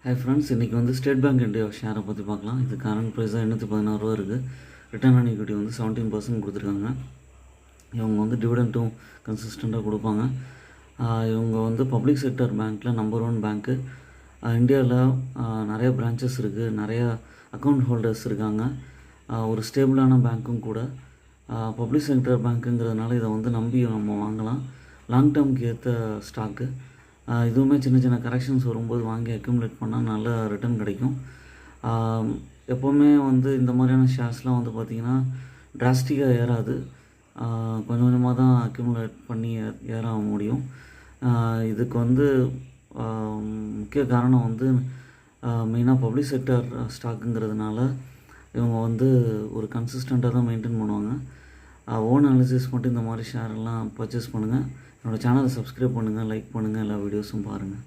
Hi friends, இன்றைக்கி வந்து state bank India ஷேரை பற்றி பார்க்கலாம். இது கரண்ட் ப்ரைஸாக 816 இருக்குது. ரிட்டர்ன் ஆன் ஈக்விட்டி வந்து 17% கொடுத்துருக்காங்க. இவங்க வந்து டிவிடெண்ட்டும் கன்சிஸ்டண்ட்டாக கொடுப்பாங்க. இவங்க வந்து பப்ளிக் செக்டர் பேங்க்கில் நம்பர் 1 பேங்க்கு. இந்தியாவில் நிறைய பிரான்ச்சஸ் இருக்குது, நிறையா அக்கௌண்ட் ஹோல்டர்ஸ் இருக்காங்க. ஒரு ஸ்டேபிளான பேங்க்கும் கூட. பப்ளிக் செக்டர் பேங்க்குங்கிறதுனால இதை வந்து நம்பி நம்ம வாங்கலாம். லாங் டேர்முக்கு ஏற்ற ஸ்டாக்கு. இதுவுமே சின்ன சின்ன கரெக்ஷன்ஸ் வரும்போது வாங்கி அக்யூமுலேட் பண்ணால் நல்ல ரிட்டர்ன் கிடைக்கும். எப்போவுமே வந்து இந்த மாதிரியான ஷேர்ஸ்லாம் வந்து பார்த்திங்கன்னா டிராஸ்டிக்காக ஏறாது. கொஞ்சம் கொஞ்சமாக தான் அக்யூமுலேட் பண்ணி ஏற முடியும். இதுக்கு வந்து முக்கிய காரணம் வந்து மெயினாக பப்ளிக் செக்டர் ஸ்டாக்குங்கிறதுனால இவங்க வந்து ஒரு கன்சிஸ்டண்ட்டாக தான் மெயின்டைன் பண்ணுவாங்க. ஓன் அனாலிசிஸ் மட்டும் இந்த மாதிரி ஷேரெல்லாம் பர்ச்சேஸ் பண்ணுங்கள். என்னோடய சேனலை சப்ஸ்கிரைப் பண்ணுங்கள், லைக் பண்ணுங்கள், எல்லா வீடியோஸும் பாருங்கள்.